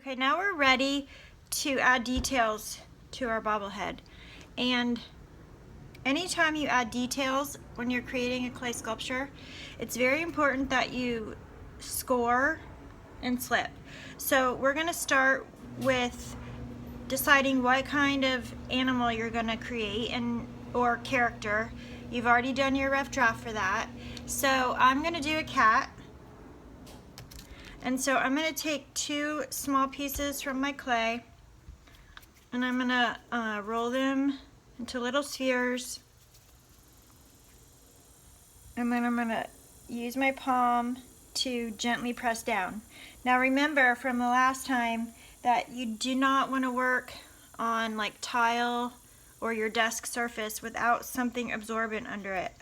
Okay, now we're ready to add details to our bobblehead. And anytime you add details when you're creating a clay sculpture, it's very important that you score and slip. So we're going to start with deciding what kind of animal you're going to create or character. You've already done your rough draft for that. So I'm going to do a cat. And so I'm going to take two small pieces from my clay and I'm going to roll them into little spheres, and then I'm going to use my palm to gently press down. Now remember from the last time that you do not want to work on like tile or your desk surface without something absorbent under it.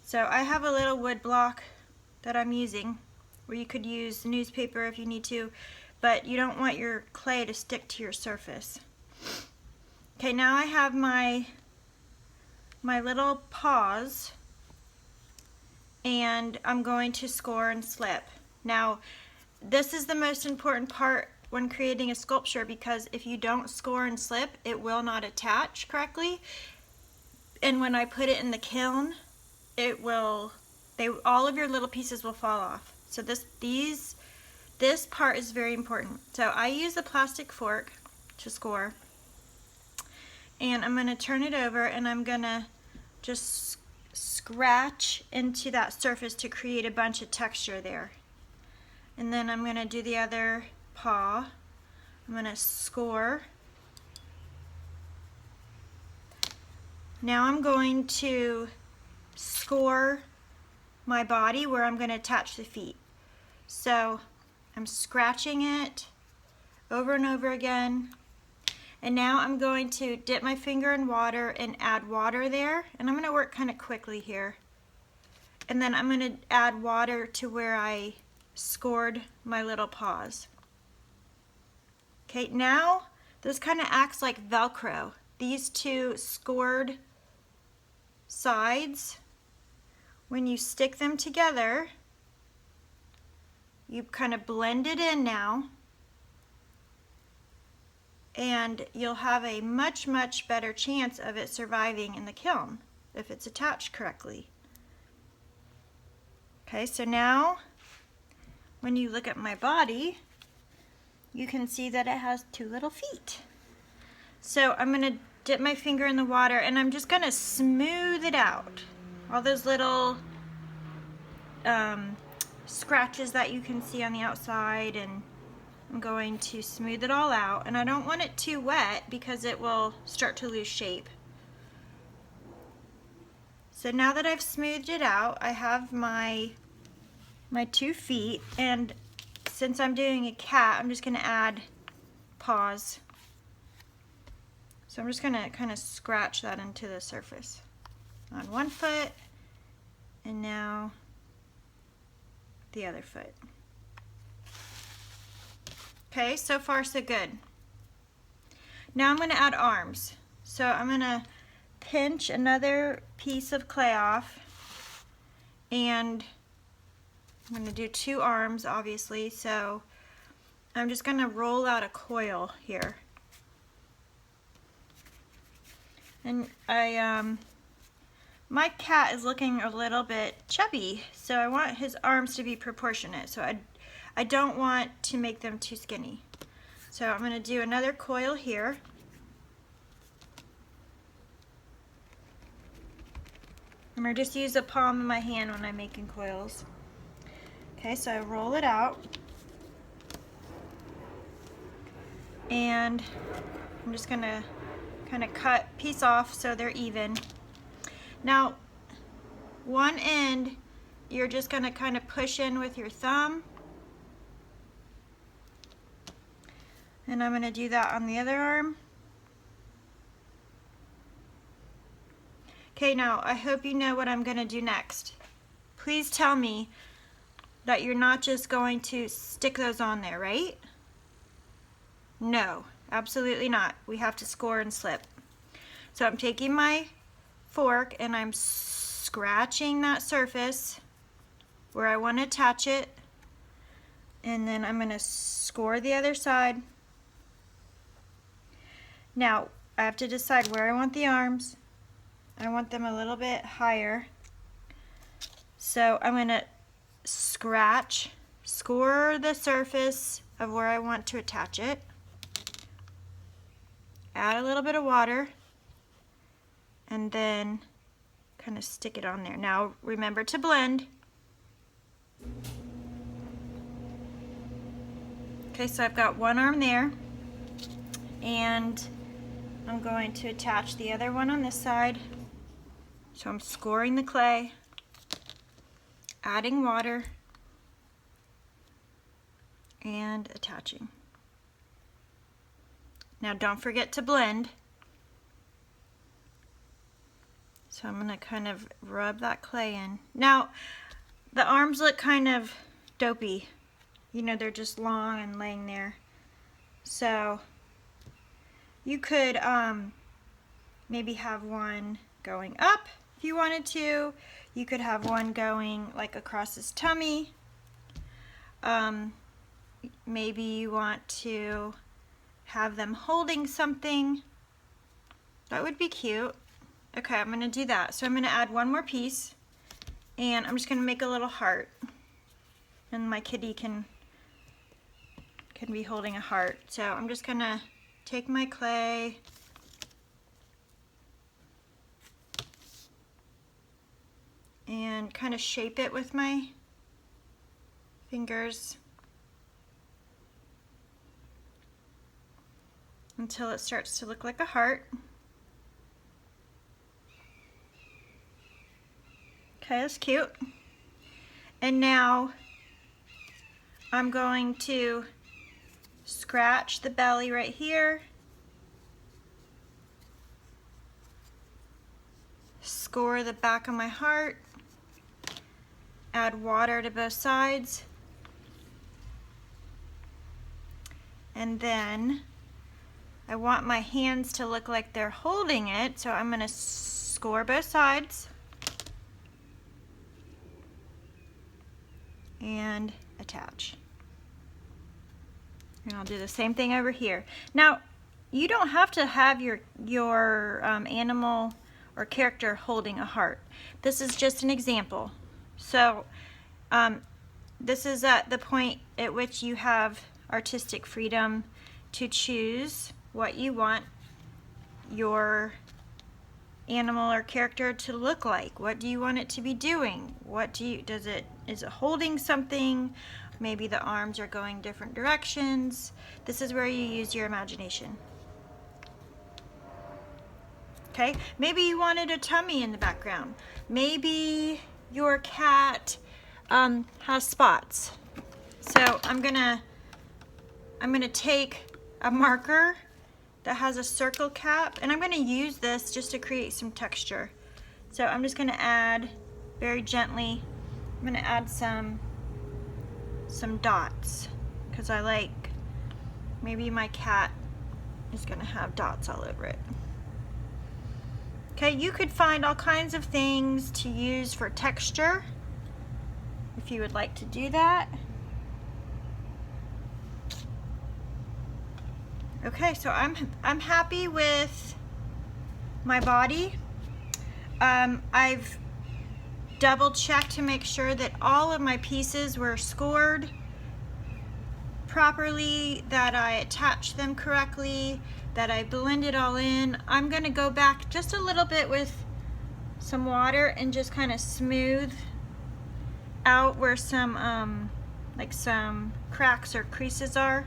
So I have a little wood block that I'm using, where you could use newspaper if you need to, but you don't want your clay to stick to your surface. Okay, now I have my little paws, and I'm going to score and slip. Now, this is the most important part when creating a sculpture, because if you don't score and slip, it will not attach correctly. And when I put it in the kiln, all of your little pieces will fall off. So this part is very important. So I use a plastic fork to score, and I'm going to turn it over and I'm going to just scratch into that surface to create a bunch of texture there. And then I'm going to do the other paw. I'm going to score. Now I'm going to score my body where I'm going to attach the feet. So I'm scratching it over and over again, and now I'm going to dip my finger in water and add water there, and I'm going to work kind of quickly here, and then I'm going to add water to where I scored my little paws. Okay, now this kind of acts like Velcro. These two scored sides, when you stick them together, you kind of blend it in now, and you'll have a much better chance of it surviving in the kiln if it's attached correctly. Okay, so now when you look at my body, you can see that it has two little feet. So I'm going to dip my finger in the water and I'm just going to smooth it out. All those little scratches that you can see on the outside, and I'm going to smooth it all out, and I don't want it too wet because it will start to lose shape. So now that I've smoothed it out, I have my 2 feet, and since I'm doing a cat, I'm just going to add paws. So I'm just going to kind of scratch that into the surface on one foot, and now the other foot. Okay, so far so good. Now I'm going to add arms. So I'm going to pinch another piece of clay off, and I'm going to do 2 arms, obviously. So I'm just going to roll out a coil here. And my cat is looking a little bit chubby, so I want his arms to be proportionate. So I don't want to make them too skinny. So I'm going to do another coil here. I'm going to just use the palm of my hand when I'm making coils. Okay, so I roll it out. And I'm just going to kind of cut piece off so they're even. Now, one end, you're just going to kind of push in with your thumb. And I'm going to do that on the other arm. Okay, now I hope you know what I'm going to do next. Please tell me that you're not just going to stick those on there, right? No, absolutely not. We have to score and slip. So I'm taking my fork and I'm scratching that surface where I want to attach it. And then I'm going to score the other side. Now, I have to decide where I want the arms. I want them a little bit higher. So I'm going to score the surface of where I want to attach it. Add a little bit of water. And then kind of stick it on there. Now, remember to blend. Okay, so I've got one arm there, and I'm going to attach the other one on this side. So I'm scoring the clay, adding water, and attaching. Now don't forget to blend. So I'm going to kind of rub that clay in. Now, the arms look kind of dopey. You know, they're just long and laying there. So you could maybe have one going up if you wanted to. You could have one going like across his tummy. Maybe you want to have them holding something. That would be cute. Okay, I'm going to do that. So I'm going to add one more piece, and I'm just going to make a little heart. And my kitty can be holding a heart. So I'm just going to take my clay and kind of shape it with my fingers until it starts to look like a heart. Okay, that's cute. And now I'm going to scratch the belly right here, score the back of my heart, add water to both sides, and then I want my hands to look like they're holding it, so I'm going to score both sides and attach. And I'll do the same thing over here. Now, you don't have to have your animal or character holding a heart. This is just an example. So this is at the point at which you have artistic freedom to choose what you want your animal or character to look like. What do you want it to be doing? Is it holding something? Maybe the arms are going different directions. This is where you use your imagination. Okay, maybe you wanted a tummy in the background. Maybe your cat has spots. So I'm gonna take a marker that has a circle cap, and I'm gonna use this just to create some texture. So I'm just gonna add very gently, I'm gonna add some dots, because I like, maybe my cat is gonna have dots all over it. Okay, you could find all kinds of things to use for texture if you would like to do that. Okay, so I'm happy with my body. I've double checked to make sure that all of my pieces were scored properly, that I attached them correctly, that I blended all in. I'm gonna go back just a little bit with some water and just kind of smooth out where some like some cracks or creases are.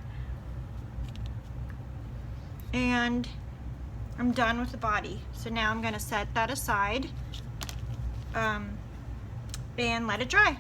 And I'm done with the body. So now I'm gonna set that aside and let it dry.